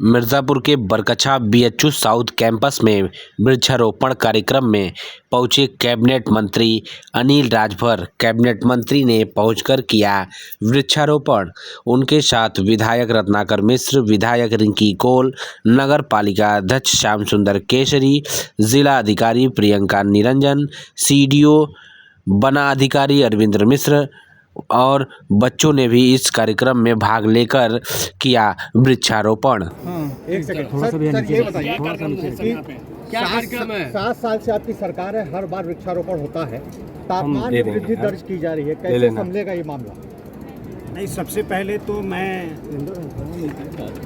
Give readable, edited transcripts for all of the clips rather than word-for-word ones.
मिर्ज़ापुर के Barkachha BHU south campus में वृक्षारोपण कार्यक्रम में पहुंचे कैबिनेट मंत्री अनिल राजभर। कैबिनेट मंत्री ने पहुंचकर किया वृक्षारोपण। उनके साथ विधायक रत्नाकर मिश्र, विधायक रिंकी कौल, नगर पालिका अध्यक्ष श्याम सुंदर केसरी, जिला अधिकारी प्रियंका निरंजन, सीडीओ वना अधिकारी अरविंद्र मिश्र और बच्चों ने भी इस कार्यक्रम में भाग लेकर किया वृक्षारोपण। एक सेकंड सर, ये बताइए क्या कार्यक्रम है? 7 साल से आपकी सरकार है, हर बार वृक्षारोपण होता है, तापमान में वृद्धि दर्ज की जा रही है, कैसे संभलेगा ये मामला? नहीं, सबसे पहले तो मैं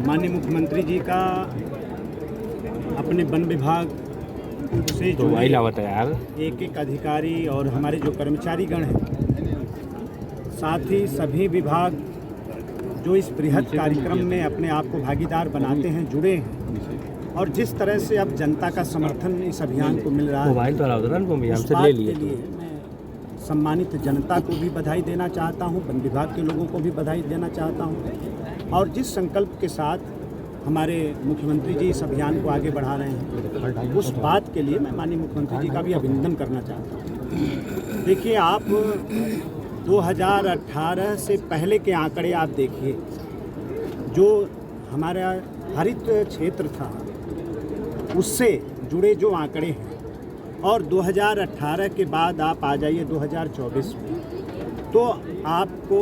माननीय मुख्यमंत्री जी का अपने वन विभाग से जो एक एक अधिकारी और हमारे जो कर्मचारीगण हैं, साथ ही सभी विभाग जो इस बृहद कार्यक्रम में अपने आप को भागीदार बनाते हैं, जुड़े हैं, और जिस तरह से अब जनता का समर्थन इस अभियान को मिल रहा है, उस बात के लिए मैं सम्मानित जनता को भी बधाई देना चाहता हूं, वन विभाग के लोगों को भी बधाई देना चाहता हूं, और जिस संकल्प के साथ हमारे मुख्यमंत्री जी इस अभियान को आगे बढ़ा रहे हैं, उस बात के लिए मैं माननीय मुख्यमंत्री जी का भी अभिनंदन करना चाहता हूँ। देखिए, आप 2018 से पहले के आंकड़े आप देखिए, जो हमारा हरित क्षेत्र था उससे जुड़े जो आंकड़े हैं, और 2018 के बाद आप आ जाइए 2024 में, तो आपको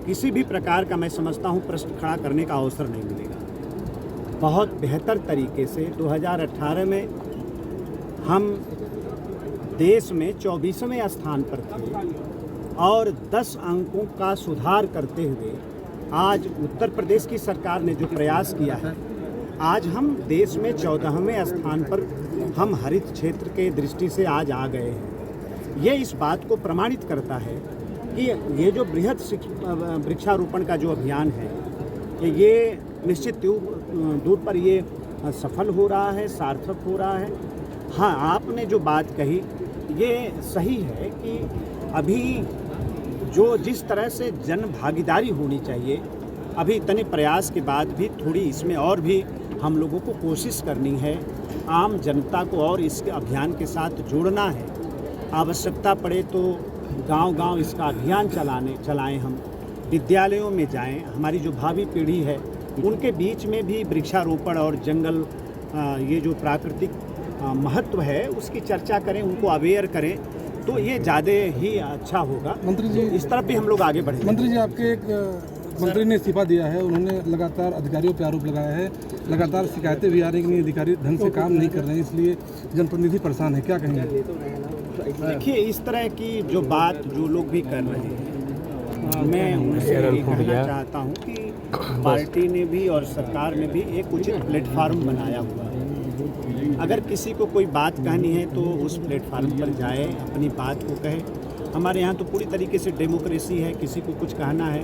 किसी भी प्रकार का, मैं समझता हूँ, प्रश्न खड़ा करने का अवसर नहीं मिलेगा। बहुत बेहतर तरीके से 2018 में हम देश में 24वें स्थान पर थे, और 10 अंकों का सुधार करते हुए आज उत्तर प्रदेश की सरकार ने जो प्रयास किया है, आज हम देश में 14वें स्थान पर हम हरित क्षेत्र के दृष्टि से आज आ गए हैं। ये इस बात को प्रमाणित करता है कि ये जो बृहद वृक्षारोपण का जो अभियान है, ये निश्चित दूर पर ये सफल हो रहा है, सार्थक हो रहा है। हाँ, आपने जो बात कही ये सही है कि अभी जो जिस तरह से जन भागीदारी होनी चाहिए, अभी इतने प्रयास के बाद भी थोड़ी इसमें और भी हम लोगों को कोशिश करनी है, आम जनता को और इस अभियान के साथ जोड़ना है। आवश्यकता पड़े तो गांव-गांव इसका अभियान चलाएं, हम विद्यालयों में जाएं, हमारी जो भावी पीढ़ी है उनके बीच में भी वृक्षारोपण और जंगल ये जो प्राकृतिक महत्व है उसकी चर्चा करें, उनको अवेयर करें, तो ये ज़्यादा ही अच्छा होगा। मंत्री जी, इस तरफ भी हम लोग आगे बढ़ेंगे। मंत्री जी, आपके एक मंत्री ने इस्तीफा दिया है, उन्होंने लगातार अधिकारियों पर आरोप लगाया है, लगातार शिकायतें भी आ रही हैं कि अधिकारी ढंग से काम नहीं कर रहे हैं, इसलिए जनप्रतिनिधि परेशान है, क्या कहेंगे? देखिए, इस तरह की जो बात जो लोग भी कर रहे हैं, मैं उनसे ये कहना चाहता हूँ कि पार्टी ने भी और सरकार ने भी एक उचित प्लेटफार्म बनाया हुआ है। अगर किसी को कोई बात कहनी है तो उस प्लेटफार्म पर जाए, अपनी बात को कहे। हमारे यहाँ तो पूरी तरीके से डेमोक्रेसी है, किसी को कुछ कहना है,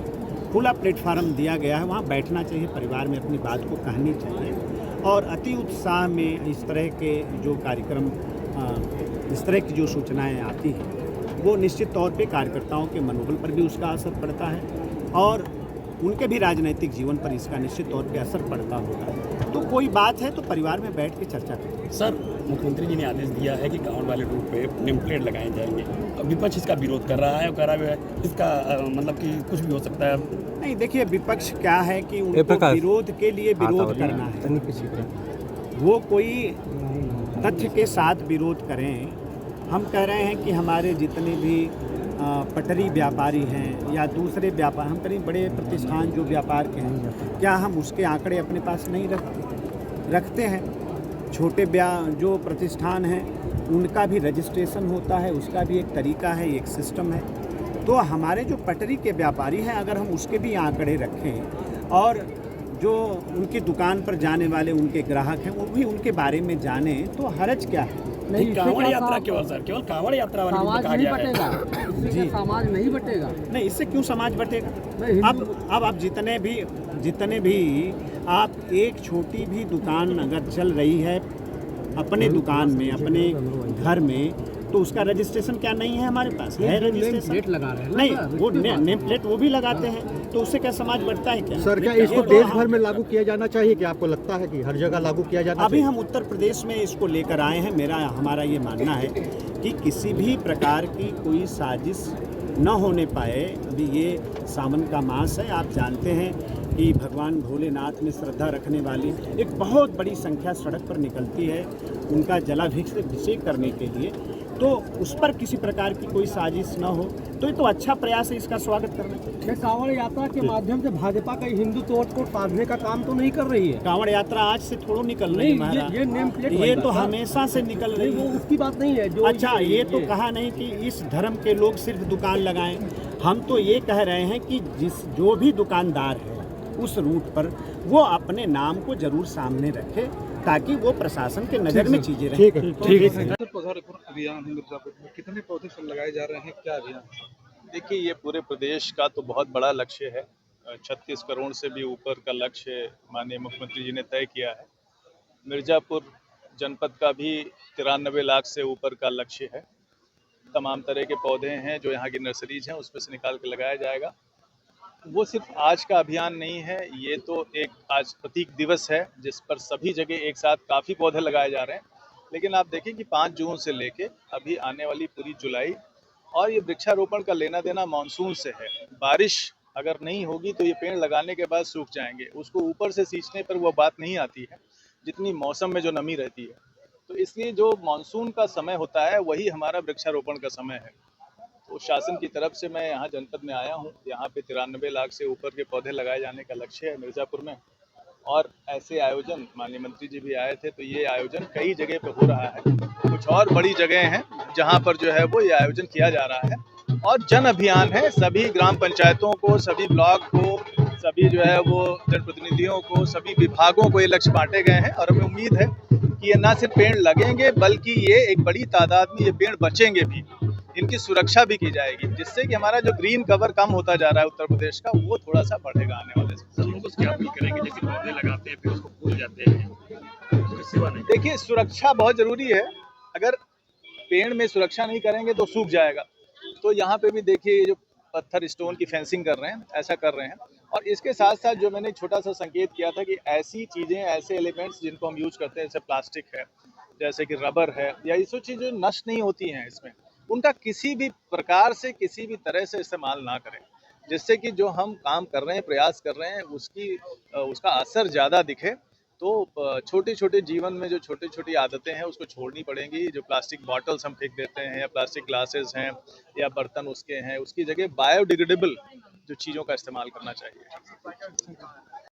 खुला प्लेटफार्म दिया गया है, वहाँ बैठना चाहिए, परिवार में अपनी बात को कहनी चाहिए। और अति उत्साह में इस तरह के जो कार्यक्रम, इस तरह की जो सूचनाएँ आती हैं, वो निश्चित तौर पे कार्यकर्ताओं के मनोबल पर भी उसका असर पड़ता है, और उनके भी राजनीतिक जीवन पर इसका निश्चित तौर पे असर पड़ता होगा। तो कोई बात है तो परिवार में बैठ के चर्चा करें। सर, मुख्यमंत्री जी ने आदेश दिया है कि गाँव वाले रूट पे नेम प्लेट लगाए जाएंगे, विपक्ष इसका विरोध कर रहा है और कह रहा है इसका मतलब कि कुछ भी हो सकता है। नहीं, देखिए, विपक्ष क्या है कि उनको विरोध के लिए विरोध करना है, वो कोई तथ्य के साथ विरोध करें। हम कह रहे हैं कि हमारे जितने भी पटरी व्यापारी हैं या दूसरे व्यापार, हम कहीं बड़े प्रतिष्ठान जो व्यापार के हैं, क्या हम उसके आंकड़े अपने पास नहीं रखते हैं? छोटे जो प्रतिष्ठान हैं उनका भी रजिस्ट्रेशन होता है, उसका भी एक तरीका है, एक सिस्टम है। तो हमारे जो पटरी के व्यापारी हैं, अगर हम उसके भी आंकड़े रखें और जो उनकी दुकान पर जाने वाले उनके ग्राहक हैं वो भी उनके बारे में जाने, तो हरज क्या है? नहीं, कांवड़ यात्रा केवल कांवड़ यात्रा वाली समाज नहीं बटेगा, इससे समाज नहीं बटेगा। नहीं, इससे क्यों समाज बटेगा? अब आप जितने भी आप एक छोटी भी दुकान अगर चल रही है अपने दुकान में, अपने घर में, तो उसका रजिस्ट्रेशन क्या नहीं है हमारे पास? है रजिस्ट्रेशन। प्लेट लगा रहे हैं नहीं, वो नेम प्लेट वो भी लगाते हैं, तो उससे क्या समाज बढ़ता है क्या? सर क्या इसको देश भर में लागू किया जाना चाहिए? कि आपको लगता है कि हर जगह लागू किया जाना अभी चाहिए? हम उत्तर प्रदेश में इसको लेकर आए हैं। हमारा ये मानना है कि किसी भी प्रकार की कोई साजिश न होने पाए। अभी ये सावन का मास है, आप जानते हैं कि भगवान भोलेनाथ में श्रद्धा रखने वाली एक बहुत बड़ी संख्या सड़क पर निकलती है उनका जलाभिषेक करने के लिए, तो उस पर किसी प्रकार की कोई साजिश न हो, तो ये तो अच्छा प्रयास है, इसका स्वागत करना चाहिए। ये कांवड़ यात्रा के माध्यम से भाजपा का हिंदुत्व को साधने का काम तो नहीं कर रही है। कांवड़ यात्रा आज से थोड़ा निकल रही है महाराज, ये नेम प्लेट ये तो हमेशा से निकल रही वो है। उसकी बात नहीं है जो अच्छा, ये तो कहा नहीं कि इस धर्म के लोग सिर्फ दुकान लगाएं। हम तो ये कह रहे हैं कि जो भी दुकानदार है उस रूट पर वो अपने नाम को जरूर सामने रखे, ताकि वो प्रशासन के नज़र में चीजें रहें। ठीक है, ठीक है। पौधारोपण अभियान है मिर्जापुर में, कितने पौधे सब लगाए जा रहे हैं, क्या अभियान? देखिए, ये पूरे प्रदेश का तो बहुत बड़ा लक्ष्य है। 36 करोड़ से भी ऊपर का लक्ष्य माननीय मुख्यमंत्री जी ने तय किया है। मिर्जापुर जनपद का भी 93 लाख से ऊपर का लक्ष्य है। तमाम तरह के पौधे हैं जो यहाँ की नर्सरीज हैं उसमें से निकाल के लगाया जाएगा। वो सिर्फ आज का अभियान नहीं है, ये तो एक आज प्रतीक दिवस है जिस पर सभी जगह एक साथ काफ़ी पौधे लगाए जा रहे हैं। लेकिन आप देखें कि 5 जून से लेके अभी आने वाली पूरी जुलाई, और ये वृक्षारोपण का लेना देना मानसून से है। बारिश अगर नहीं होगी तो ये पेड़ लगाने के बाद सूख जाएंगे, उसको ऊपर से सींचने पर वो बात नहीं आती है जितनी मौसम में जो नमी रहती है। तो इसलिए जो मानसून का समय होता है वही हमारा वृक्षारोपण का समय है। तो शासन की तरफ से मैं यहाँ जनपद में आया हूँ, यहाँ पे 93 लाख से ऊपर के पौधे लगाए जाने का लक्ष्य है मिर्ज़ापुर में। और ऐसे आयोजन माननीय मंत्री जी भी आए थे, तो ये आयोजन कई जगह पे हो रहा है। कुछ और बड़ी जगह हैं जहाँ पर जो है वो ये आयोजन किया जा रहा है। और जन अभियान है, सभी ग्राम पंचायतों को, सभी ब्लॉक को, सभी जो है वो जनप्रतिनिधियों को, सभी विभागों को ये लक्ष्य बांटे गए हैं। और हमें उम्मीद है कि ये ना सिर्फ पेड़ लगेंगे बल्कि ये एक बड़ी तादाद में ये पेड़ बचेंगे भी, इनकी सुरक्षा भी की जाएगी, जिससे कि हमारा जो ग्रीन कवर कम होता जा रहा है उत्तर प्रदेश का, वो थोड़ा सा बढ़ेगा आने वाले समय। लोगों को क्या अपील करेंगे, जैसे पौधे लगाते हैं फिर उसको भूल जाते हैं, उसकी सेवा नहीं? देखिए, सुरक्षा बहुत जरूरी है। अगर पेड़ में सुरक्षा नहीं करेंगे तो सूख जाएगा। तो यहाँ पे भी देखिए, ये जो पत्थर स्टोन की फेंसिंग कर रहे हैं, ऐसा कर रहे हैं। और इसके साथ साथ जो मैंने छोटा सा संकेत किया था कि ऐसी चीजें, ऐसे एलिमेंट्स जिनको हम यूज करते हैं, जैसे प्लास्टिक है, जैसे कि रबर है, या ये सब चीजें नष्ट नहीं होती हैं, इसमें उनका किसी भी प्रकार से, किसी भी तरह से इस्तेमाल ना करें, जिससे कि जो हम काम कर रहे हैं, प्रयास कर रहे हैं, उसका असर ज़्यादा दिखे। तो छोटे छोटे जीवन में जो छोटी छोटी आदतें हैं उसको छोड़नी पड़ेंगी। जो प्लास्टिक बॉटल्स हम फेंक देते हैं, या प्लास्टिक ग्लासेस हैं, या बर्तन उसके हैं, उसकी जगह बायोडिग्रेडेबल जो चीज़ों का इस्तेमाल करना चाहिए।